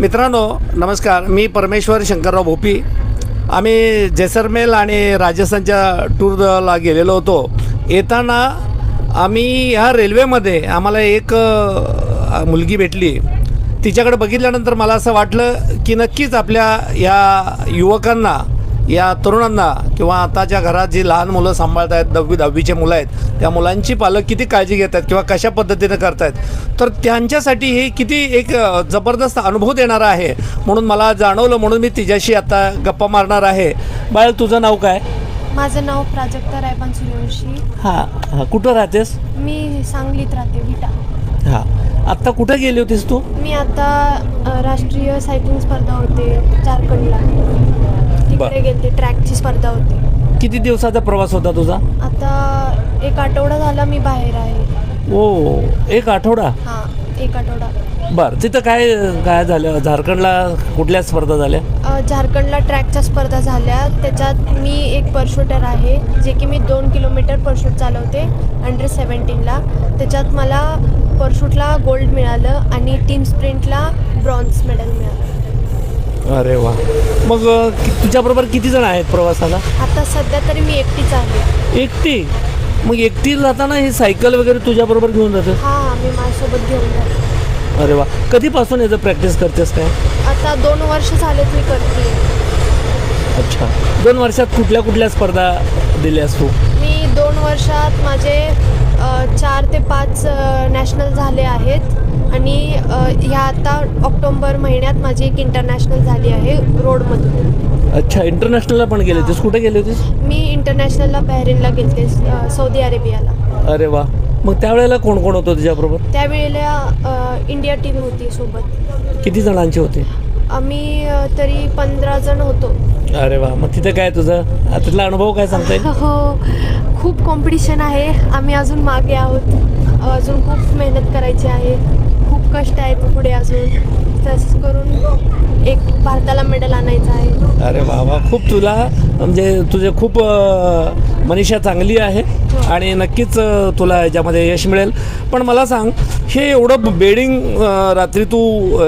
मित्रांनो नमस्कार, मी परमेश्वर शंकरराव भोपी. आम्ही जैसलमेर आणि राजस्थानच्या टूरला गेलेलो होतो. येताना आम्ही ह्या रेल्वेमध्ये आम्हाला एक मुलगी भेटली. तिच्याकडे बघितल्यानंतर मला असं वाटलं की नक्कीच आपल्या या युवकांना, या तरुणांना किंवा आताच्या घरात जी लहान मुलं सांभाळत आहेत, 10वीचे मुलं आहेत, त्या मुलांची पालक किती काळजी घेत आहेत किंवा कशा पद्धतीनं करत आहेत, तर त्यांच्यासाठी हे किती एक जबरदस्त अनुभव देणारा आहे म्हणून मला जाणवलं. म्हणून मी तिच्याशी आता गप्पा मारणार आहे. बाळ, तुझं नाव काय? माझं नाव प्राजक्ता रायपान सूर्यवंशी. हां, कुठं राहतेस? मी सांगलीत राहते, विटा. हां, आत्ता कुठं गेली होतीस तू? मी आता राष्ट्रीय सायकलिंग स्पर्धा होते झारखंडला, तिकडे गेले. ट्रॅकची स्पर्धा होती. किती दिवसाचा प्रवास होता तुझा? आता 1 आठवडा झाला मी बाहेर आहे. ओ, 1 आठवडा? हां, 1 आठवडा. बरं, तिथं काय झालं? झारखंडला कुठल्या स्पर्धा झाल्या? झारखंडला ट्रॅकच्या स्पर्धा झाल्या. त्याच्यात मी एक परशूटर आहे, जे की मी 2 किलोमीटर परशूट चालवते अंडर-17ला. त्याच्यात मला परशूटला गोल्ड मिळालं आणि टीम स्प्रिंटला ब्रॉन्झ मेडल मिळालं. अरे वा. मग तुझ्याबरोबर किती जण आहेत प्रवासाला? आता सध्या तरी मी एकटीच आहे. एकटी? मग एकटी जाताना हे सायकल वगैरे तुझ्याबरोबर घेऊन जाते? हां, मी माझ्यासोबत घेऊन जाते. अरे वा. कधीपासून याचं प्रॅक्टिस करतेस काय? आता 2 वर्ष झालेत मी करते. अच्छा. 2 वर्षात कुठल्या कुठल्या स्पर्धा दिल्यास तू? मी 2 वर्षात माझे 4 ते 5 नॅशनल झाले आहेत आणि ह्या आता ऑक्टोबर महिन्यात माझी एक इंटरनॅशनल झाली आहे रोडमधून. अच्छा, इंटरनॅशनलला पण गेली होतीस? कुठे गेली होतीस? मी इंटरनॅशनलला बहरीनला गेलते, सौदी अरेबियाला. अरे वा. मग त्यावेळेला कोण कोण होतं तुझ्याबरोबर? त्यावेळेला इंडिया टीम होती सोबत. किती जणांची होती? आम्ही तरी 15 जण होतो. अरे वा. मग तिथे काय तुझा तिथला अनुभव काय सांगता येईल? हो, खूप कॉम्पिटिशन आहे. आम्ही अजून मागे आहोत. अजून खूप मेहनत करायची आहे. खूप कष्ट आहेत पुढे अजून. तसं करून एक भारताला मेडल आणायचं आहे. अरे वा वा. खूप तुला म्हणजे तुझे खूप मनीषा चांगली आहे आणि नक्कीच तुला याच्यामध्ये यश मिळेल. पण मला सांग, हे एवढं बेडिंग रात्री तू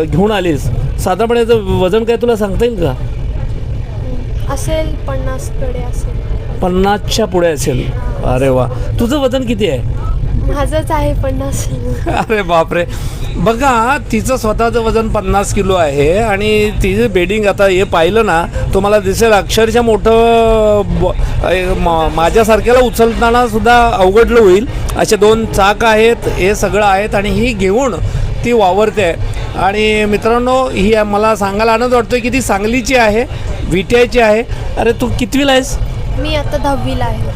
घेऊन आलीस, साधारणपणे याचं वजन काय तुला सांगता येईल का? असेल 50 कडे असेल. 50च्या पुढे असेल. अरे वा. तुझं वजन किती आहे? माझंच आहे 50. अरे बापरे. बघा, तिचं स्वतःचं वजन 50 किलो आहे आणि तिचं बेडिंग आता हे पाहिलं ना, तुम्हाला दिसेल अक्षरशः मोठं माझ्यासारख्याला उचलताना सुद्धा अवघडलं होईल. असे 2 चाक आहेत, हे सगळं आहेत आणि ही घेऊन ती वावरते. आणि मित्रांनो, ही मला सांगायला आनंद वाटतो की ती सांगलीची आहे, विट्याची आहे. अरे तू कितवीला आहेस? मी आता 10वीला आहे.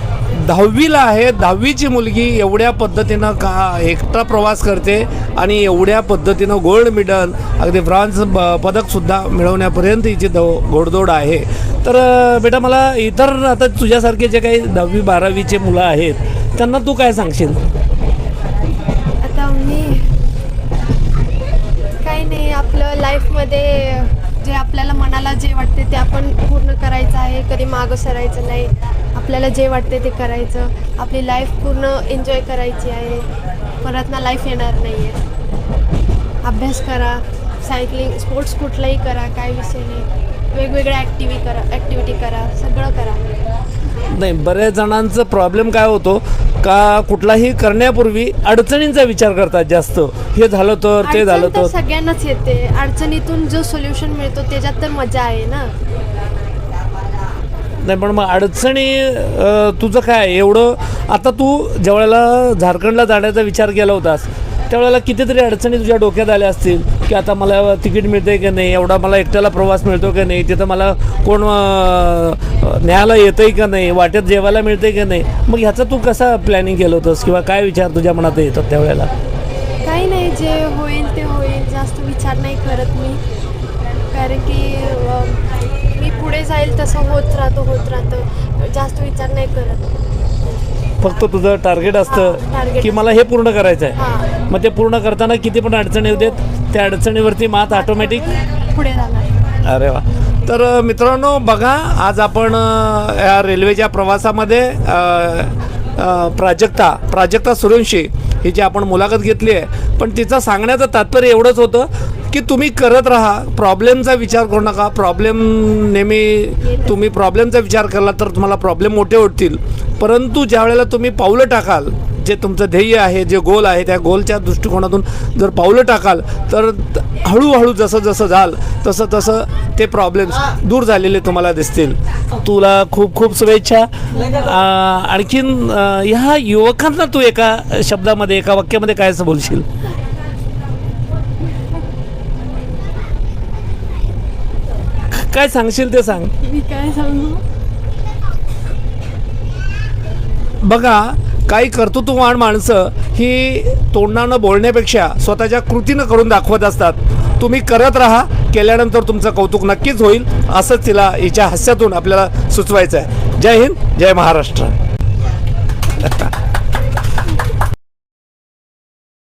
10वीला आहे. 10वीची मुलगी एवढ्या पद्धतीनं का एकटा प्रवास करते आणि एवढ्या पद्धतीनं गोल्ड मेडल, अगदी ब्रॉन्झ पदकसुद्धा मिळवण्यापर्यंत हिची घोडदौड आहे. तर बेटा, मला इतर आता तुझ्यासारखे जे काही 10वी 12वीचे मुलं आहेत त्यांना तू काय सांगशील? आता मी काही नाही, आपलं लाईफमध्ये जे आपल्याला मनाला जे वाटते ते आपण पूर्ण करायचं आहे. कधी मागं सरायचं नाही. आपल्याला जे वाटते ते करायचं. आपली लाईफ पूर्ण एन्जॉय करायची आहे. परत ना लाईफ येणार नाही आहे. अभ्यास करा, सायकलिंग, स्पोर्ट्स कुठलाही करा, काय विषय नाही. वेगवेगळ्या ॲक्टिव्हिटी करा, सगळं करा. नाही, बऱ्याच जणांचं प्रॉब्लेम काय होतो का कुठलाही करण्यापूर्वी अडचणींचा विचार करतात जास्त. हे झालं तर, ते झालं तर. सगळ्यांनाच येते. अडचणीतून जो सोल्युशन मिळतो त्याच्यात तर मजा आहे ना. नाही, पण मग अडचणी तुझं काय एवढं? आता तू ज्यावेळेला झारखंडला जाण्याचा विचार केला होतास त्यावेळेला कितीतरी अडचणी तुझ्या डोक्यात आल्या असतील की आता मला तिकीट मिळते की नाही, एवढा मला एकट्याला प्रवास मिळतो की नाही, तिथं मला कोण न्यायला येतं आहे का नाही, वाटेत जेवायला मिळते की नाही. मग ह्याचं तू कसं प्लॅनिंग केलं होतंस किंवा काय विचार तुझ्या मनात येतात त्यावेळेला? काही नाही, जे होईल ते होईल. जास्त विचार नाही करत मी, कारण की मी पुढे जाईल तसं होत राहतं. जास्त विचार नाही करत. फक्त तुझं टार्गेट असतं टार्गेट की मला हे पूर्ण करायचं आहे. हां. मग ते पूर्ण करताना किती पण अडचणी येऊ देत, त्या अडचणीवरती मात ऑटोमॅटिक पुढे जाणार. अरे वा. तर मित्रांनो, बघा, आज आपण या रेल्वेच्या प्रवासामध्ये प्राजक्ता सूर्यवंशी हिची आपण मुलाखत घेतली आहे. पण तिचं सांगण्याचं तात्पर्य एवढंच होतं की की तुम्ही करत राहा, प्रॉब्लेमचा विचार करू नका. प्रॉब्लेम नेहमी तुम्ही प्रॉब्लेमचा विचार केला तर तुम्हाला प्रॉब्लेम मोठे होतील. परंतु ज्या वेळेला तुम्ही पावलं टाकाल, जे तुमचं ध्येय आहे, जे गोल आहे, त्या गोलच्या दृष्टिकोनातून जर पावलं टाकाल तर हळूहळू जसं जसं जाल तसं तसं ते प्रॉब्लेम्स दूर झालेले तुम्हाला दिसतील. तुला खूप खूप शुभेच्छा. आणखीन ह्या युवकांना तू एका शब्दामध्ये, एका वाक्यामध्ये काय असं बोलशील? काय सांगशील ते सांग. मी काय सांगू? बघा, काही कर्तृत्ववान माणसं ही तोंडानं बोलण्यापेक्षा स्वतःच्या कृतीनं करून दाखवत असतात. तुम्ही करत राहा, केल्यानंतर तुमचं कौतुक नक्कीच होईल, असंच तिला हिच्या हास्यातून आपल्याला सुचवायचं आहे. जय हिंद, जय महाराष्ट्र.